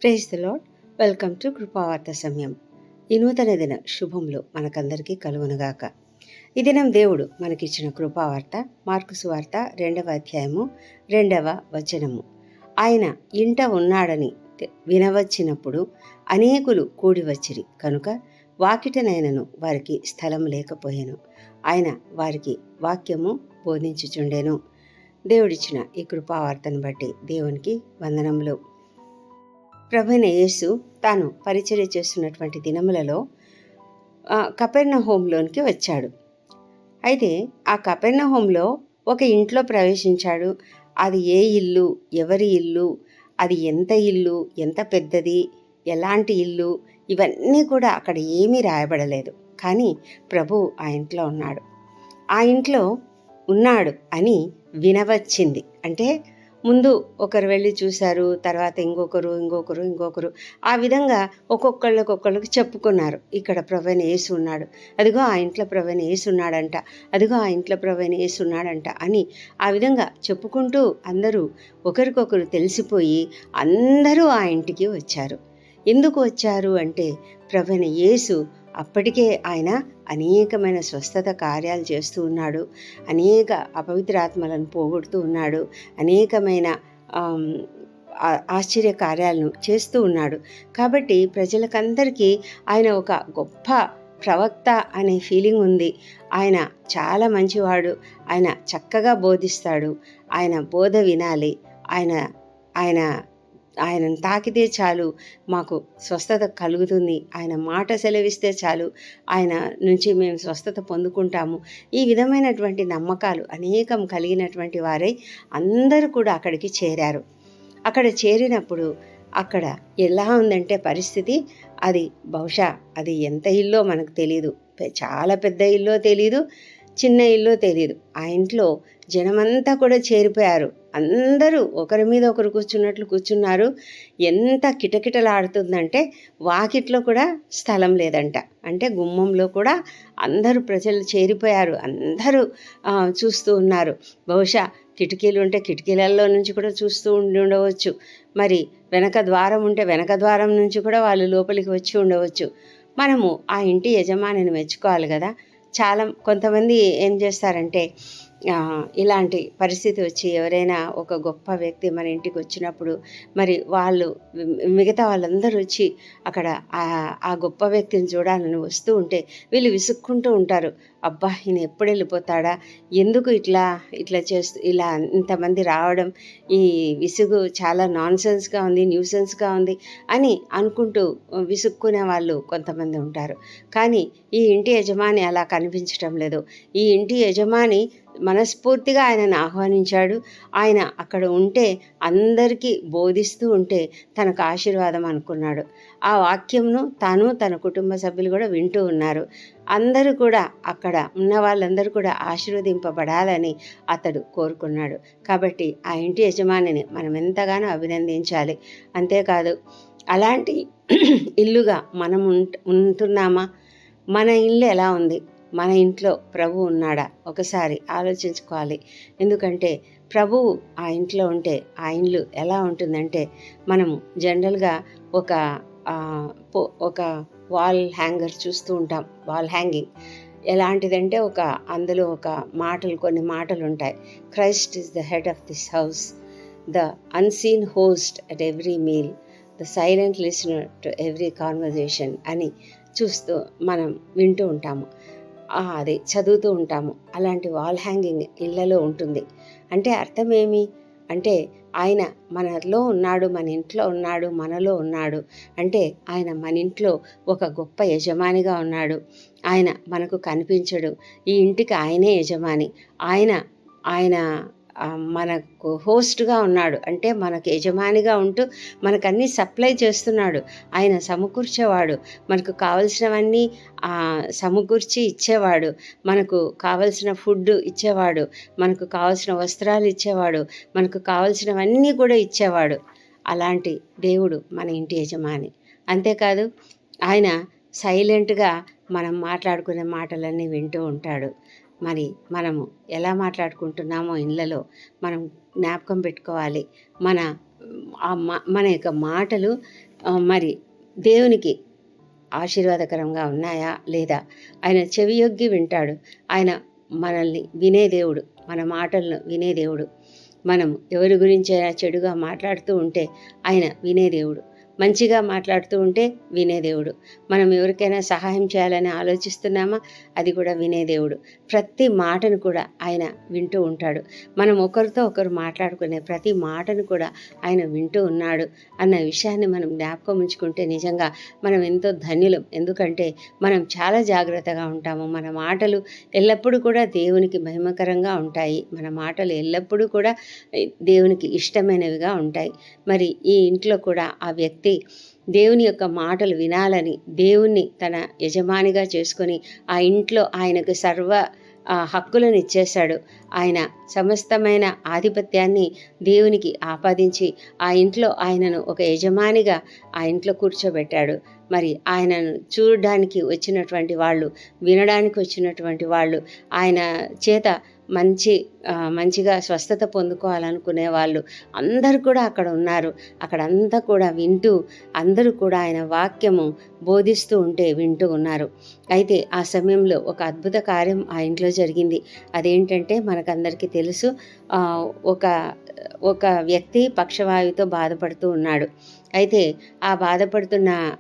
Praise the Lord. Welcome to Krupavartha సమయం. ఈ నూతన దిన శుభములు మనకందరికీ కలుగునుగాక. ఈ దినం దేవుడు మనకిచ్చిన కృపావార్త మార్కు సువార్త 2వ అధ్యాయము 2వ వచనము. ఆయన ఇంట ఉన్నాడని వినవచ్చినప్పుడు అనేకులు కూడి వచ్చిరి కనుక వాకిటనైనను వారికి స్థలం లేకపోయెను. ఆయన వారికి వాక్యము బోధించుచుండెను. దేవుడిచ్చిన ఈ కృపావార్తను బట్టి దేవునికి వందనములు. ప్రభువైన యేసు తాను పరిచర్య చేస్తున్నటువంటి దినములలో కపెర్నహూములోనికి వచ్చాడు. అయితే ఆ కపెర్నహూములో ఒక ఇంట్లో ప్రవేశించాడు. అది ఏ ఇల్లు, ఎవరి ఇల్లు, అది ఎంత ఇల్లు, ఎంత పెద్దది, ఎలాంటి ఇల్లు, ఇవన్నీ కూడా అక్కడ ఏమీ రాయబడలేదు. కానీ ప్రభు ఆ ఇంట్లో ఉన్నాడు. ఆ ఇంట్లో ఉన్నాడు అని వినవచ్చింది. అంటే ముందు ఒకరు వెళ్ళి చూశారు, తర్వాత ఇంకొకరు ఆ విధంగా ఒక్కొక్కళ్ళకి చెప్పుకున్నారు. ఇక్కడ ప్రభువైన యేసు ఉన్నాడు, అదిగో ఆ ఇంట్లో ప్రభువైన యేసు ఉన్నాడంట, అదిగో ఆ ఇంట్లో ప్రభువైన యేసు ఉన్నాడంట అని ఆ విధంగా చెప్పుకుంటూ అందరూ ఒకరికొకరు తెలిసిపోయి అందరూ ఆ ఇంటికి వచ్చారు. ఎందుకు వచ్చారు అంటే ప్రభువైన యేసు అప్పటికే ఆయన అనేకమైన స్వస్థత కార్యాలు చేస్తూ ఉన్నాడు, అనేక అపవిత్రాత్మలను పోగొడుతూ ఉన్నాడు, అనేకమైన ఆశ్చర్య కార్యాలను చేస్తూ ఉన్నాడు. కాబట్టి ప్రజలకందరికీ ఆయన ఒక గొప్ప ప్రవక్త అనే ఫీలింగ్ ఉంది. ఆయన చాలా మంచివాడు, ఆయన చక్కగా బోధిస్తాడు, ఆయన బోధ వినాలి, ఆయనను తాకితే చాలు మాకు స్వస్థత కలుగుతుంది, ఆయన మాట సెలవిస్తే చాలు ఆయన నుంచి మేము స్వస్థత పొందుకుంటాము. ఈ విధమైనటువంటి నమ్మకాలు అనేకం కలిగినటువంటి వారై అందరూ కూడా అక్కడికి చేరారు. అక్కడ చేరినప్పుడు అక్కడ ఎలా ఉందంటే పరిస్థితి, అది బహుశా అది ఎంత ఇల్లో మనకు తెలీదు, చాలా పెద్ద ఇల్లో తెలీదు, చిన్న ఇల్లో తెలీదు. ఆ ఇంట్లో జనమంతా కూడా చేరిపోయారు. అందరూ ఒకరి మీద ఒకరు కూర్చున్నారు. ఎంత కిటకిటలాడుతుందంటే వాకిట్లో కూడా స్థలం లేదంట. అంటే గుమ్మంలో కూడా అందరూ ప్రజలు చేరిపోయారు. అందరూ చూస్తూ ఉన్నారు. బహుశా కిటికీలు ఉంటే కిటికీలలో నుంచి కూడా చూస్తూ ఉండవచ్చు. మరి వెనక ద్వారం ఉంటే వెనక ద్వారం నుంచి కూడా వాళ్ళు లోపలికి వచ్చి ఉండవచ్చు. మనము ఆ ఇంటి యజమానిని మెచ్చుకోవాలి కదా. కొంతమంది ఏం చేస్తారంటే, ఇలాంటి పరిస్థితి వచ్చి ఎవరైనా ఒక గొప్ప వ్యక్తి మన ఇంటికి వచ్చినప్పుడు మరి మిగతా వాళ్ళందరూ వచ్చి అక్కడ ఆ గొప్ప వ్యక్తిని చూడాలని వస్తూ ఉంటే వీళ్ళు విసుక్కుంటూ ఉంటారు. అబ్బా, ఈయన ఎప్పుడు వెళ్ళిపోతాడా, ఎందుకు ఇట్లా చేస్తూ ఇలా ఇంతమంది రావడం, ఈ విసుగు చాలా నాన్సెన్స్గా ఉంది, న్యూసెన్స్గా ఉంది అని అనుకుంటూ విసుక్కునే వాళ్ళు కొంతమంది ఉంటారు. కానీ ఈ ఇంటి యజమాని అలా కనిపించటం లేదు. ఈ ఇంటి యజమాని మనస్ఫూర్తిగా ఆయనను ఆహ్వానించాడు. ఆయన అక్కడ ఉంటే అందరికీ బోధిస్తూ ఉంటే తనకు ఆశీర్వాదం అనుకున్నాడు. ఆ వాక్యంను తన కుటుంబ సభ్యులు కూడా వింటూ ఉన్నారు. అందరూ కూడా అక్కడ ఉన్న వాళ్ళందరూ కూడా ఆశీర్వదింపబడాలని అతడు కోరుకున్నాడు. కాబట్టి ఆ ఇంటి యజమానిని మనం ఎంతగానో అభినందించాలి. అంతేకాదు, అలాంటి ఇల్లుగా మనం ఉంటున్నామా? మన ఇల్లు ఎలా ఉంది? మన ఇంట్లో ప్రభువు ఉన్నాడా? ఒకసారి ఆలోచించుకోవాలి. ఎందుకంటే ప్రభువు ఆ ఇంట్లో ఉంటే ఆ ఇల్లు ఎలా ఉంటుందంటే, మనము జనరల్గా ఒక వాల్ హ్యాంగర్ చూస్తూ ఉంటాం. వాల్ హ్యాంగింగ్ ఎలాంటిదంటే అందులో కొన్ని మాటలు ఉంటాయి. Christ is the head of this house, the unseen host at every meal, the silent listener to every conversation అని మనం వింటూ ఉంటాము, అదే చదువుతూ ఉంటాము. అలాంటి వాల్ హ్యాంగింగ్ ఇళ్లలో ఉంటుంది. అంటే అర్థం ఏమి అంటే, ఆయన మనలో ఉన్నాడు, మన ఇంట్లో ఉన్నాడు, మనలో ఉన్నాడు. అంటే ఆయన మన ఇంట్లో ఒక గొప్ప యజమానిగా ఉన్నాడు. ఆయన మనకు కనిపించడు, ఈ ఇంటికి ఆయనే యజమాని. ఆయన మనకు హోస్ట్గా ఉన్నాడు. అంటే మనకు యజమానిగా ఉంటూ మనకన్నీ సప్లై చేస్తున్నాడు. ఆయన సమకూర్చేవాడు, మనకు కావలసినవన్నీ సమకూర్చి ఇచ్చేవాడు, మనకు కావలసిన ఫుడ్ ఇచ్చేవాడు, మనకు కావలసిన వస్త్రాలు ఇచ్చేవాడు, మనకు కావలసినవన్నీ కూడా ఇచ్చేవాడు. అలాంటి దేవుడు మన ఇంటి యజమాని. అంతేకాదు, ఆయన సైలెంట్గా మనం మాట్లాడుకునే మాటలన్నీ వింటూ ఉంటాడు. మరి మనము ఎలా మాట్లాడుకుంటున్నామో ఇళ్ళలో మనం జ్ఞాపకం పెట్టుకోవాలి. మన యొక్క మాటలు మరి దేవునికి ఆశీర్వాదకరంగా ఉన్నాయా లేదా? ఆయన చెవియొగ్గి వింటాడు. ఆయన మనల్ని వినే దేవుడు, మన మాటలను వినే దేవుడు. మనం ఎవరి గురించైనా చెడుగా మాట్లాడుతూ ఉంటే ఆయన వినే దేవుడు. మంచిగా మాట్లాడుతూ ఉంటే వినే దేవుడు. మనం ఎవరికైనా సహాయం చేయాలని ఆలోచిస్తున్నామా? అది కూడా వినే దేవుడు. ప్రతి మాటను కూడా ఆయన వింటూ ఉంటాడు. మనం ఒకరితో ఒకరు మాట్లాడుకునే ప్రతి మాటను కూడా ఆయన వింటూ ఉన్నాడు అన్న విషయాన్ని మనం జ్ఞాపకం ఉంచుకుంటే నిజంగా మనం ఎంతో ధన్యులం. ఎందుకంటే మనం చాలా జాగ్రత్తగా ఉంటాము. మన మాటలు ఎల్లప్పుడూ కూడా దేవునికి మహిమకరంగా ఉంటాయి. మన మాటలు ఎల్లప్పుడూ కూడా దేవునికి ఇష్టమైనవిగా ఉంటాయి. మరి ఈ ఇంట్లో కూడా ఆ వ్యక్తి దేవుని యొక్క మాటలు వినాలని దేవుణ్ణి తన యజమానిగా చేసుకొని ఆ ఇంట్లో ఆయనకు సర్వ హక్కులను ఇచ్చేశాడు. ఆయన సమస్తమైన ఆధిపత్యాన్ని దేవునికి ఆపాదించి ఆ ఇంట్లో ఆయనను ఒక యజమానిగా ఆ ఇంట్లో కూర్చోబెట్టాడు. మరి ఆయనను చూడడానికి వచ్చినటువంటి వాళ్ళు, వినడానికి వచ్చినటువంటి వాళ్ళు, ఆయన చేత మంచిగా స్వస్థత పొందుకోవాలనుకునే వాళ్ళు అందరూ కూడా అక్కడ ఉన్నారు. అక్కడంతా కూడా వింటూ అందరూ కూడా ఆయన వాక్యము బోధిస్తూ ఉంటే వింటూ ఉన్నారు. అయితే ఆ సమయంలో ఒక అద్భుత కార్యం ఆ ఇంట్లో జరిగింది. అదేంటంటే మనకందరికీ తెలుసు, ఒక ఒక వ్యక్తి పక్షవాయువుతో బాధపడుతూ ఉన్నాడు. అయితే ఆ బాధపడుతున్న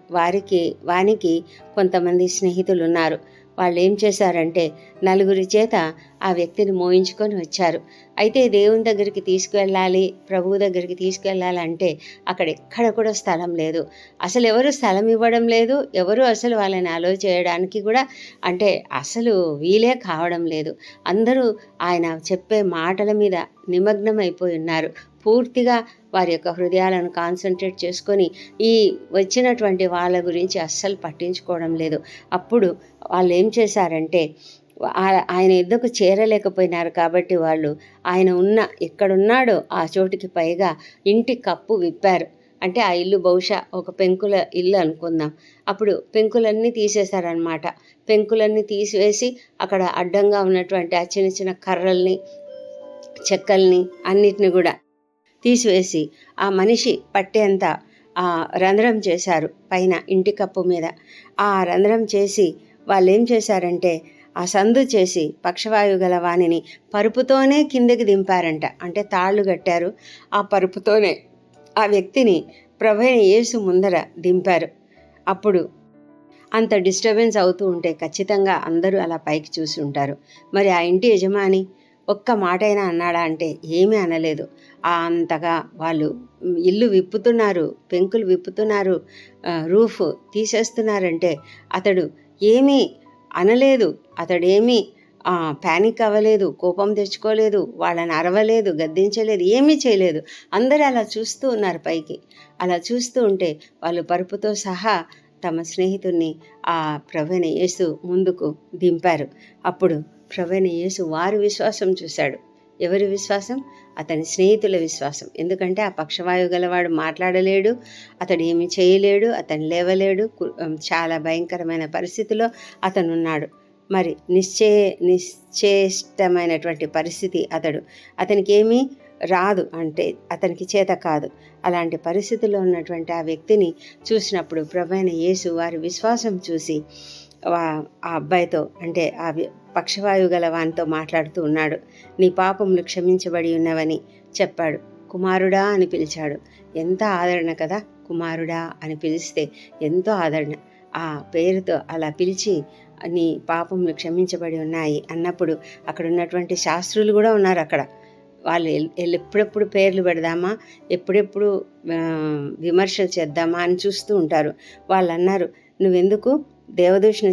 వానికి కొంతమంది స్నేహితులు ఉన్నారు. వాళ్ళు ఏం చేశారంటే నలుగురి చేత ఆ వ్యక్తిని మోయించుకొని వచ్చారు. అయితే దేవుని దగ్గరికి తీసుకువెళ్ళాలి, ప్రభువు దగ్గరికి తీసుకువెళ్ళాలంటే అక్కడ ఎక్కడ కూడా స్థలం లేదు. అసలు ఎవరు స్థలం ఇవ్వడం లేదు. ఎవరు అసలు వాళ్ళని అలో చేయడానికి కూడా అసలు వీలే కావడం లేదు. అందరూ ఆయన చెప్పే మాటల మీద నిమగ్నమైపోయి ఉన్నారు. పూర్తిగా వారి యొక్క హృదయాలను కాన్సన్ట్రేట్ చేసుకొని ఈ వచ్చినటువంటి వాళ్ళ గురించి అస్సలు పట్టించుకోవడం లేదు. అప్పుడు వాళ్ళు ఏం చేశారంటే ఆయన ఎద్దకు చేరలేకపోయినారు కాబట్టి వాళ్ళు ఆయన ఎక్కడున్నాడో ఆ చోటుకి పైగా ఇంటి కప్పు విప్పారు. ఆ ఇల్లు బహుశా ఒక పెంకుల ఇల్లు అనుకుందాం. అప్పుడు పెంకులన్నీ తీసేశారనమాట. పెంకులన్నీ తీసివేసి అక్కడ అడ్డంగా ఉన్నటువంటి ఆ చిన్న చిన్న కర్రల్ని, చెక్కల్ని అన్నిటిని కూడా తీసివేసి ఆ మనిషి పట్టేంత రంధ్రం చేశారు పైన ఇంటి కప్పు మీద. ఆ రంధ్రం చేసి వాళ్ళు ఏం చేశారంటే ఆ సందు చేసి పక్షవాయువు గల వాణిని పరుపుతోనే కిందకి దింపారంట. తాళ్ళు కట్టారు. ఆ పరుపుతోనే ఆ వ్యక్తిని ప్రభువైన యేసు ముందర దింపారు. అప్పుడు అంత డిస్టర్బెన్స్ అవుతూ ఉంటే ఖచ్చితంగా అందరూ అలా పైకి చూసి ఉంటారు. మరి ఆ ఇంటి యజమాని ఒక్క మాటైనా అన్నాడా అంటే ఏమీ అనలేదు. అంతగా వాళ్ళు ఇల్లు విప్పుతున్నారు, పెంకులు విప్పుతున్నారు, రూఫ్ తీసేస్తున్నారంటే అతడు ఏమీ అనలేదు. అతడేమీ ప్యానిక్ అవ్వలేదు, కోపం తెచ్చుకోలేదు, వాళ్ళని అరవలేదు, గద్దించలేదు, ఏమీ చేయలేదు. అందరూ అలా చూస్తూ ఉన్నారు పైకి. అలా చూస్తూ ఉంటే వాళ్ళు పరుపుతో సహా తమ స్నేహితుడిని ఆ ప్రభువైన యేసు ముందుకు దింపారు. అప్పుడు ప్రభువైన యేసు వారి విశ్వాసం చూశాడు. ఎవరి విశ్వాసం? అతని స్నేహితుల విశ్వాసం. ఎందుకంటే ఆ పక్షవాయువు గలవాడు మాట్లాడలేడు, అతడు ఏమి చేయలేడు, అతను లేవలేడు. చాలా భయంకరమైన పరిస్థితిలో అతను ఉన్నాడు. మరి నిశ్చేష్టమైనటువంటి పరిస్థితి. అతనికి ఏమీ రాదు, అతనికి చేత కాదు. అలాంటి పరిస్థితుల్లో ఉన్నటువంటి ఆ వ్యక్తిని చూసినప్పుడు ప్రభువైన యేసు వారి విశ్వాసం చూసి ఆ అబ్బాయితో ఆ పక్షవాయువు గల వానితో మాట్లాడుతూ ఉన్నాడు. నీ పాపములు క్షమించబడి ఉన్నవని చెప్పాడు. కుమారుడా అని పిలిచాడు. ఎంత ఆదరణ కదా! కుమారుడా అని పిలిస్తే ఎంతో ఆదరణ. ఆ పేరుతో అలా పిలిచి నీ పాపములు క్షమించబడి ఉన్నాయి అన్నప్పుడు అక్కడ ఉన్నటువంటి శాస్త్రులు కూడా ఉన్నారు అక్కడ. వాళ్ళు ఎప్పుడెప్పుడు పేర్లు పెడదామా, ఎప్పుడెప్పుడు విమర్శలు చేద్దామా అని చూస్తూ ఉంటారు. వాళ్ళు అన్నారు, నువ్వెందుకు దేవదూషణ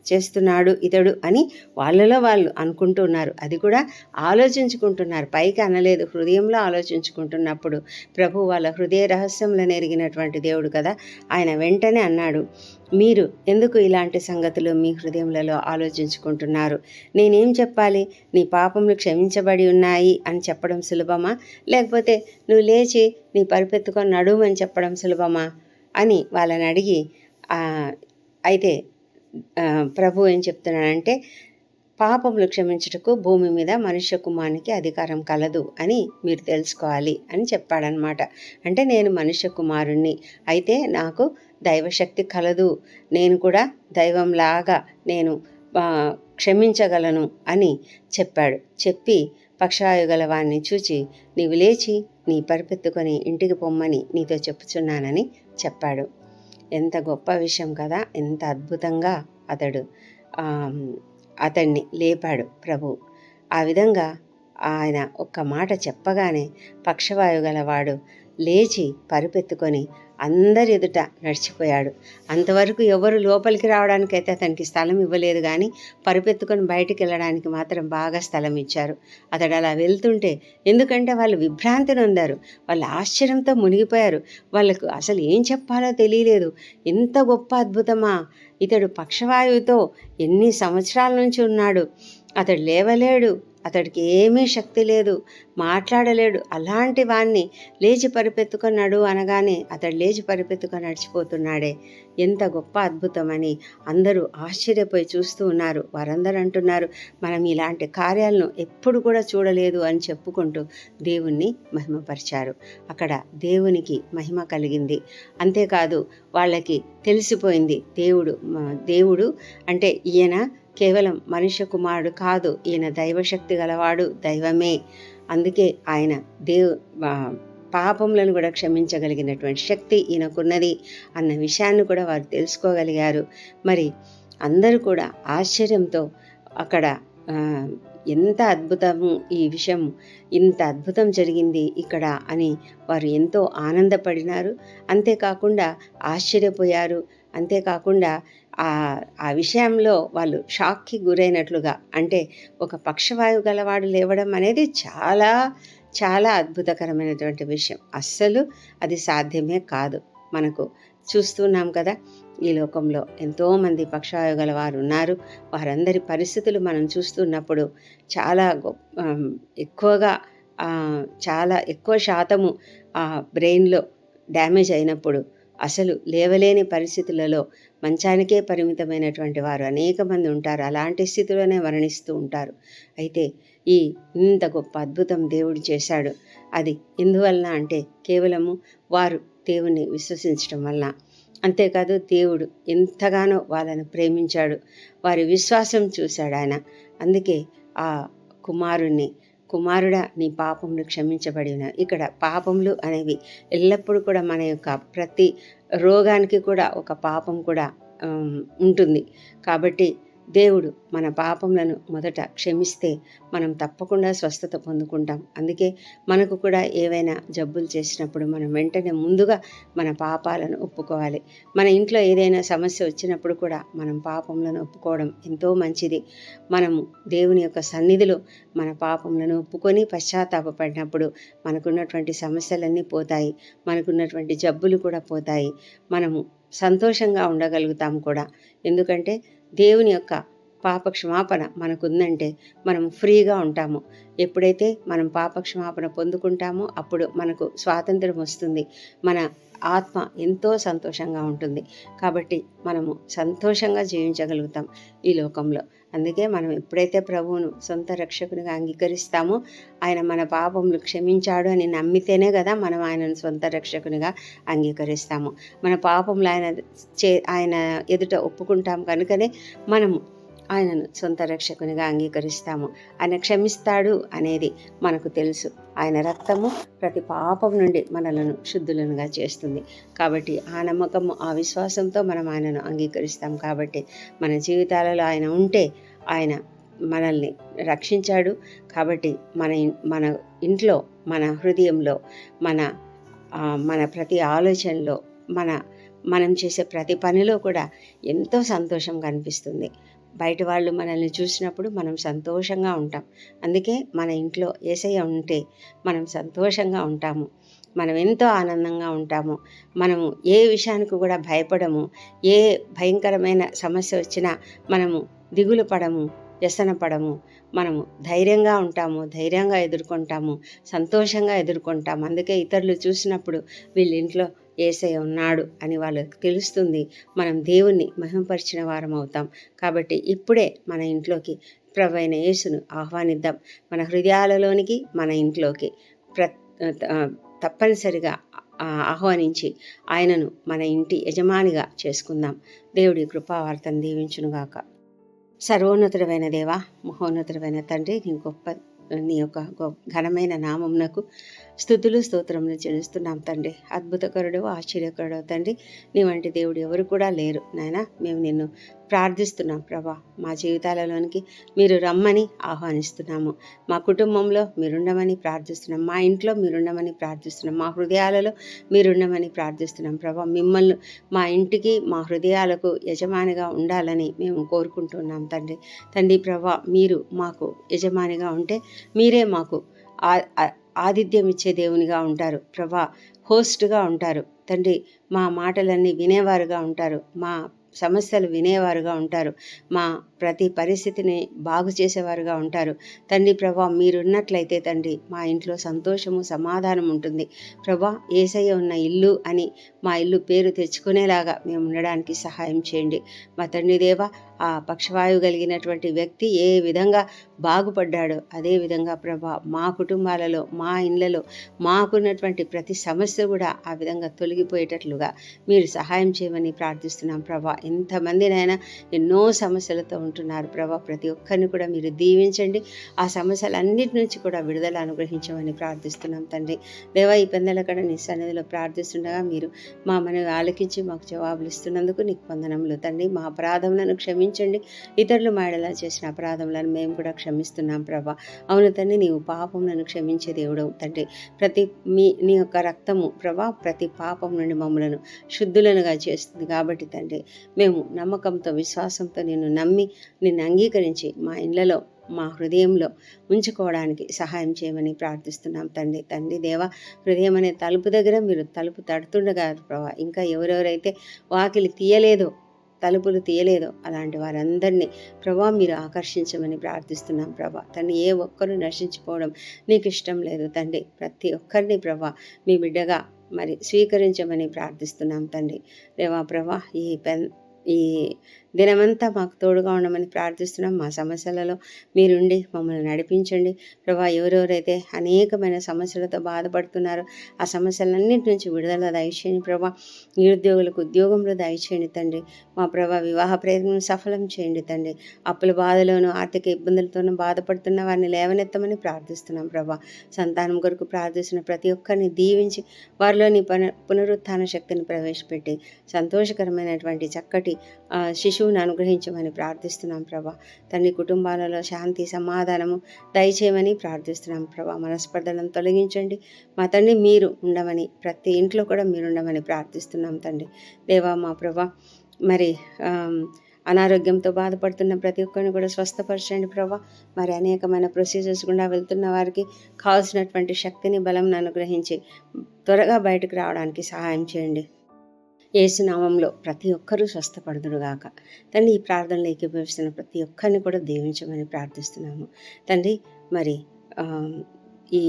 చేస్తున్నాడు ఇతడు అని వాళ్ళలో వాళ్ళు అనుకుంటున్నారు. అది కూడా ఆలోచించుకుంటున్నారు, పైకి అనలేదు, హృదయంలో ఆలోచించుకుంటున్నప్పుడు ప్రభు వాళ్ళ హృదయ రహస్యములను ఎరిగినటువంటి దేవుడు కదా. ఆయన వెంటనే అన్నాడు, మీరు ఎందుకు ఇలాంటి సంగతులు మీ హృదయములలో ఆలోచించుకుంటున్నారు? నేనేం చెప్పాలి? నీ పాపములు క్షమించబడి ఉన్నాయి అని చెప్పడం సులభమా, లేకపోతే నువ్వు లేచి నీ పరుపెత్తుకొని నడుమని చెప్పడం సులభమా అని వాళ్ళని అడిగి అయితే ప్రభు ఏం చెప్తున్నాడంటే, పాపములు క్షమించుటకు భూమి మీద మనుష్య కుమారునికి అధికారం కలదు అని మీరు తెలుసుకోవాలి అని చెప్పాడనమాట. అంటే నేను మనుష్య కుమారుణ్ణి, అయితే నాకు దైవశక్తి కలదు, నేను కూడా దైవంలాగా నేను క్షమించగలను అని చెప్పాడు. చెప్పి పక్షవాయువు గల వాణ్ణి చూచి, నీవు లేచి నీ పరిపెత్తుకొని ఇంటికి పొమ్మని నీతో చెప్పుచున్నానని చెప్పాడు. ఎంత గొప్ప విషయం కదా! ఎంత అద్భుతంగా అతన్ని లేపాడు ప్రభు. ఆ విధంగా ఆయన ఒక్క మాట చెప్పగానే పక్షవాయువు గలవాడు లేచి పరిపెత్తుకొని అందరి ఎదుట నడిచిపోయాడు. అంతవరకు ఎవరు లోపలికి రావడానికైతే అతనికి స్థలం ఇవ్వలేదు, కానీ పరిపెత్తుకొని బయటికి వెళ్ళడానికి మాత్రం బాగా స్థలం ఇచ్చారు. అతడు అలా వెళ్తుంటే, ఎందుకంటే వాళ్ళు విభ్రాంతి నొందారు, వాళ్ళు ఆశ్చర్యంతో మునిగిపోయారు. వాళ్ళకు అసలు ఏం చెప్పాలో తెలియలేదు. ఎంత గొప్ప అద్భుతమా! ఇతడు పక్షవాయువుతో ఎన్ని సంవత్సరాల నుంచి ఉన్నాడు, అతడు లేవలేడు, అతడికి ఏమీ శక్తి లేదు, మాట్లాడలేడు. అలాంటి వాణ్ణి లేచి పరిపెత్తుకున్నాడు అనగానే అతడు లేచి పరిపెత్తుకొని నడిచిపోతున్నాడే, ఎంత గొప్ప అద్భుతమని అందరూ ఆశ్చర్యపోయి చూస్తూ ఉన్నారు. వారందరూ అంటున్నారు, మనం ఇలాంటి కార్యాలను ఎప్పుడు కూడా చూడలేదు అని చెప్పుకుంటూ దేవుణ్ణి మహిమపరిచారు. అక్కడ దేవునికి మహిమ కలిగింది. అంతేకాదు వాళ్ళకి తెలిసిపోయింది, దేవుడు అంటే ఈయన కేవలం మనుష్య కుమారుడు కాదు, ఈయన దైవశక్తి గలవాడు, దైవమే. అందుకే ఆయన పాపములను కూడా క్షమించగలిగినటువంటి శక్తి ఈయనకున్నది అన్న విషయాన్ని కూడా వారు తెలుసుకోగలిగారు. మరి అందరూ కూడా ఆశ్చర్యంతో అక్కడ ఎంత అద్భుతము, ఈ విషయం ఇంత అద్భుతం జరిగింది ఇక్కడ అని వారు ఎంతో ఆనందపడినారు. అంతేకాకుండా ఆశ్చర్యపోయారు. అంతేకాకుండా ఆ విషయంలో వాళ్ళు షాక్కి గురైనట్లుగా, అంటే ఒక పక్షవాయువు గలవాడు లేవడం అనేది చాలా చాలా అద్భుతకరమైనటువంటి విషయం. అస్సలు అది సాధ్యమే కాదు. మనకు చూస్తున్నాం కదా, ఈ లోకంలో ఎంతోమంది పక్షవాయువు గల వారు ఉన్నారు. వారందరి పరిస్థితులు మనం చూస్తున్నప్పుడు చాలా ఎక్కువగా చాలా ఎక్కువ శాతము బ్రెయిన్లో డ్యామేజ్ అయినప్పుడు అసలు లేవలేని పరిస్థితులలో మంచానికే పరిమితమైనటువంటి వారు అనేక మంది ఉంటారు. అలాంటి స్థితిలోనే మరణిస్తూ ఉంటారు. అయితే ఇంత గొప్ప అద్భుతం దేవుడు చేశాడు. అది ఎందువలన అంటే కేవలము వారు దేవుణ్ణి విశ్వసించడం వల్ల. అంతేకాదు దేవుడు ఎంతగానో వాళ్ళను ప్రేమించాడు, వారి విశ్వాసం చూశాడు ఆయన. అందుకే ఆ కుమారుడా నీ పాపములు క్షమించబడిన. ఇక్కడ పాపములు అనేవి ఎల్లప్పుడూ కూడా మన యొక్క ప్రతి రోగానికి కూడా ఒక పాపం కూడా ఉంటుంది. కాబట్టి దేవుడు మన పాపములను మొదట క్షమిస్తే మనం తప్పకుండా స్వస్థత పొందుకుంటాం. అందుకే మనకు కూడా ఏవైనా జబ్బులు చేసినప్పుడు మనం వెంటనే ముందుగా మన పాపాలను ఒప్పుకోవాలి. మన ఇంట్లో ఏదైనా సమస్య వచ్చినప్పుడు కూడా మనం పాపములను ఒప్పుకోవడం ఎంతో మంచిది. మనము దేవుని యొక్క సన్నిధిలో మన పాపములను ఒప్పుకొని పశ్చాత్తాపడినప్పుడు మనకున్నటువంటి సమస్యలన్నీ పోతాయి, మనకున్నటువంటి జబ్బులు కూడా పోతాయి. మనము సంతోషంగా ఉండగలుగుతాం కూడా. ఎందుకంటే దేవుని యొక్క పాపక్షమాపణ మనకుందంటే మనం ఫ్రీగా ఉంటాము. ఎప్పుడైతే మనం పాపక్షమాపణ పొందుకుంటామో అప్పుడు మనకు స్వాతంత్రం వస్తుంది, మన ఆత్మ ఎంతో సంతోషంగా ఉంటుంది. కాబట్టి మనము సంతోషంగా జీవించగలుగుతాం ఈ లోకంలో. అందుకే మనం ఎప్పుడైతే ప్రభువును సొంత రక్షకునిగా అంగీకరిస్తామో, ఆయన మన పాపములు క్షమించాడు అని నమ్మితేనే కదా మనం ఆయనను సొంత రక్షకునిగా అంగీకరిస్తాము. మన పాపములు ఆయన ఎదుట ఒప్పుకుంటాం కనుకనే మనము ఆయనను సొంత రక్షకునిగా అంగీకరిస్తాము. ఆయన క్షమిస్తాడు అనేది మనకు తెలుసు. ఆయన రక్తము ప్రతి పాపం నుండి మనలను శుద్ధులనుగా చేస్తుంది. కాబట్టి ఆ నమ్మకము, ఆ విశ్వాసంతో మనం ఆయనను అంగీకరిస్తాం. కాబట్టి మన జీవితాలలో ఆయన ఉంటే ఆయన మనల్ని రక్షించాడు. కాబట్టి మన ఇంట్లో, మన హృదయంలో, మన ప్రతి ఆలోచనలో, మనం చేసే ప్రతి పనిలో కూడా ఎంతో సంతోషం కనిపిస్తుంది. బయట వాళ్ళు మనల్ని చూసినప్పుడు మనం సంతోషంగా ఉంటాం. అందుకే మన ఇంట్లో యేసయ్య ఉంటే మనం సంతోషంగా ఉంటాము, మనం ఎంతో ఆనందంగా ఉంటాము. మనము ఏ విషయానికి కూడా భయపడము. ఏ భయంకరమైన సమస్య వచ్చినా మనము దిగులు పడము, వ్యసన పడము. మనము ధైర్యంగా ఉంటాము, ధైర్యంగా ఎదుర్కొంటాము, సంతోషంగా ఎదుర్కొంటాము. అందుకే ఇతరులు చూసినప్పుడు వీళ్ళ ఇంట్లో యేసయ్య ఉన్నాడు అని వాళ్ళకి తెలుస్తుంది. మనం దేవుణ్ణి మహిమపరిచిన వారం అవుతాం. కాబట్టి ఇప్పుడే మన ఇంట్లోకి ప్రభు అయిన యేసును ఆహ్వానిద్దాం మన హృదయాలలోనికి, మన ఇంట్లోకి తప్పనిసరిగా ఆహ్వానించి ఆయనను మన ఇంటి యజమానిగా చేసుకుందాం. దేవుడి కృపావార్తను దీవించునుగాక. సర్వోన్నతుడైన దేవా, మహోన్నతుడైన తండ్రి, నీ యొక్క ఘనమైన నామమునకు స్తుతులు స్తోత్రములు చెల్లిస్తున్నాం తండ్రి. అద్భుతకరుడు, ఆశ్చర్యకరుడు తండ్రి. నీ వంటి దేవుడు ఎవరు కూడా లేరు నాయన. మేము నిన్ను ప్రార్థిస్తున్నాం ప్రభా. మా జీవితాలలోనికి మీరు రమ్మని ఆహ్వానిస్తున్నాము. మా కుటుంబంలో మీరుండమని ప్రార్థిస్తున్నాం. మా ఇంట్లో మీరుండమని ప్రార్థిస్తున్నాం. మా హృదయాలలో మీరుండమని ప్రార్థిస్తున్నాం ప్రభా. మిమ్మల్ని మా ఇంటికి, మా హృదయాలకు యజమానిగా ఉండాలని మేము కోరుకుంటున్నాం తండ్రి. తండ్రి ప్రభా, మీరు మాకు యజమానిగా ఉంటే మీరే మాకు ఆతిథ్యం ఇచ్చే దేవునిగా ఉంటారు ప్రభా. హోస్ట్గా ఉంటారు తండ్రి. మా మాటలన్నీ వినేవారుగా ఉంటారు. మా సమస్యలు వినేవారుగా ఉంటారు. మా ప్రతి పరిస్థితిని బాగు చేసేవారుగా ఉంటారు తండ్రి ప్రభా. మీరున్నట్లయితే తండ్రి మా ఇంట్లో సంతోషము, సమాధానం ఉంటుంది ప్రభా. యేసయ్య ఉన్న ఇల్లు అని మా ఇల్లు పేరు తెచ్చుకునేలాగా మేము ఉండడానికి సహాయం చేయండి మా తండ్రి దేవా. ఆ పక్షవాయువు కలిగినటువంటి వ్యక్తి ఏ విధంగా బాగుపడ్డాడో అదేవిధంగా ప్రభా మా కుటుంబాలలో, మా ఇళ్లలో మాకున్నటువంటి ప్రతి సమస్య కూడా ఆ విధంగా తొలగిపోయేటట్లుగా మీరు సహాయం చేయమని ప్రార్థిస్తున్నాం ప్రభా. ఎంతమందినైనా ఎన్నో సమస్యలతో ఉంటున్నారు ప్రభా. ప్రతి ఒక్కరిని కూడా మీరు దీవించండి. ఆ సమస్యలన్నిటి నుంచి కూడా విడుదల అనుగ్రహించమని ప్రార్థిస్తున్నాం తండ్రి దేవా. ఈ పెందలకడ నీ సన్నిధిలో ప్రార్థిస్తుండగా మీరు మా మనవి ఆలకించి మాకు జవాబులు ఇస్తున్నందుకు నీకు వందనములు తండ్రి. మా అపరాధములను క్షమించండి. ఇతరులు మాడలా చేసిన అపరాధములను మేము కూడా క్షమిస్తున్నాం ప్రభా. అవును తండ్రి, నీవు పాపములను క్షమించే దేవుడవు తండ్రి. నీ యొక్క రక్తము ప్రభా ప్రతి పాపం నుండి మమ్మలను శుద్ధులనుగా చేస్తుంది కాబట్టి తండ్రి, మేము నమ్మకంతో, విశ్వాసంతో నిన్ను నమ్మి, నిన్ను అంగీకరించి మా ఇళ్లలో, మా హృదయంలో ఉంచుకోవడానికి సహాయం చేయమని ప్రార్థిస్తున్నాం తండ్రి. తండ్రి దేవా, హృదయం అనే తలుపు దగ్గర మీరు తలుపు తడుతుండగా ప్రభా, ఇంకా ఎవరెవరైతే వాకిలి తీయలేదో, తలుపులు తీయలేదో అలాంటి వారందరినీ ప్రభా మీరు ఆకర్షించమని ప్రార్థిస్తున్నాం ప్రభా. తండ్రి, ఏ ఒక్కరు నశించిపోవడం నీకు ఇష్టం లేదు తండ్రి. ప్రతి ఒక్కరిని ప్రభా మీ బిడ్డగా మరి స్వీకరించమని ప్రార్థిస్తున్నాం తండ్రి దేవా. ప్రభా, ఈ దినమంతా మాకు తోడుగా ఉండమని ప్రార్థిస్తున్నాం. మా సమస్యలలో మీరుండి మమ్మల్ని నడిపించండి ప్రభా. ఎవరెవరైతే అనేకమైన సమస్యలతో బాధపడుతున్నారో ఆ సమస్యలన్నింటి నుంచి విడుదల దయచేయండి ప్రభా. నిరుద్యోగులకు ఉద్యోగంలో దయచేయండి తండ్రి. మా ప్రభా, వివాహ ప్రయత్నం సఫలం చేయండి తండ్రి. అప్పుల బాధలోనూ, ఆర్థిక ఇబ్బందులతోనూ బాధపడుతున్న వారిని లేవనెత్తమని ప్రార్థిస్తున్నాం ప్రభా. సంతానం కొరకు ప్రార్థిస్తున్న ప్రతి ఒక్కరిని దీవించి వారిలోని పునరుత్థాన శక్తిని ప్రవేశపెట్టి సంతోషకరమైనటువంటి చక్కటి శిశువుని అనుగ్రహించమని ప్రార్థిస్తున్నాం ప్రభా. తండ్రి, కుటుంబాలలో శాంతి, సమాధానము దయచేయమని ప్రార్థిస్తున్నాం ప్రభా. మనస్పర్ధలను తొలగించండి మా తండ్రి. మీరు ఉండమని, ప్రతి ఇంట్లో కూడా మీరు ఉండమని ప్రార్థిస్తున్నాం తండ్రి దేవా. మా ప్రభా, మరి అనారోగ్యంతో బాధపడుతున్న ప్రతి ఒక్కరిని కూడా స్వస్థపరచండి ప్రభా. మరి అనేకమైన ప్రొసీజర్స్ గుండా వెళ్తున్న వారికి కావాల్సినటువంటి శక్తిని, బలం అనుగ్రహించి త్వరగా బయటకు రావడానికి సహాయం చేయండి. యేసు నామంలో ప్రతి ఒక్కరూ స్వస్థపడుదురుగాక. తండ్రి, ఈ ప్రార్థనలు ఏకీభవిస్తున్న ప్రతి ఒక్కరిని కూడా దీవించమని ప్రార్థిస్తున్నాము తండ్రి. మరి ఈ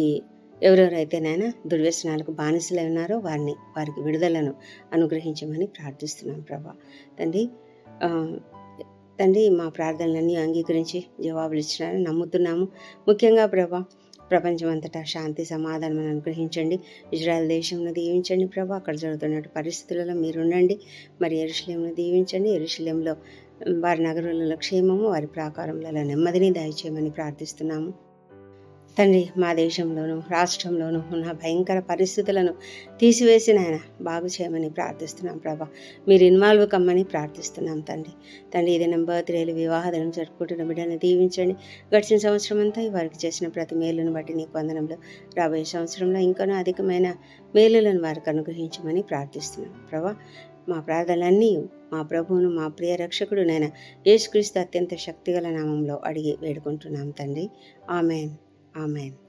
ఎవరెవరైతేనైనా దుర్వ్యసనాలకు బానిసలై ఉన్నారో వారికి విడుదలను అనుగ్రహించమని ప్రార్థిస్తున్నాం ప్రభా. తండ్రి, మా ప్రార్థనలన్నీ అంగీకరించి జవాబులు ఇచ్చినారని నమ్ముతున్నాము. ముఖ్యంగా ప్రభా, ప్రపంచమంతటా శాంతి, సమాధానం అనుగ్రహించండి. ఇజ్రాయెల్ దేశంను దీవించండి ప్రభా. అక్కడ జరుగుతున్న పరిస్థితులలో మీరుండండి. మరి యెరూషలేమును దీవించండి. యెరూషలేంలో వారి నగరులలో క్షేమము, వారి ప్రాకారములలో నెమ్మదిని దయచేయమని ప్రార్థిస్తున్నాము తండ్రి. మా దేశంలోను, రాష్ట్రంలోనూ ఉన్న భయంకర పరిస్థితులను తీసివేసి నాయన బాగు చేయమని ప్రార్థిస్తున్నాం ప్రభా. మీరు ఇన్వాల్వ్ కమ్మని ప్రార్థిస్తున్నాం తండ్రి. ఏదైనా బర్త్డేలు, వివాహాలను జరుపుకుంటున్న బిడ్డను దీవించండి. గడిచిన సంవత్సరం అంతా వారికి చేసిన ప్రతి మేలును బట్టి నీకు వందనములు. రాబోయే సంవత్సరంలో ఇంకనూ అధికమైన మేలులను వారికి అనుగ్రహించమని ప్రార్థిస్తున్నాం ప్రభా. మా ప్రార్థనలన్నీ మా ప్రభువును, మా ప్రియ రక్షకుడు నైనా యేసుక్రీస్తు అత్యంత శక్తిగల నామంలో అడిగి వేడుకుంటున్నాం తండ్రి. ఆమెన్. Amen.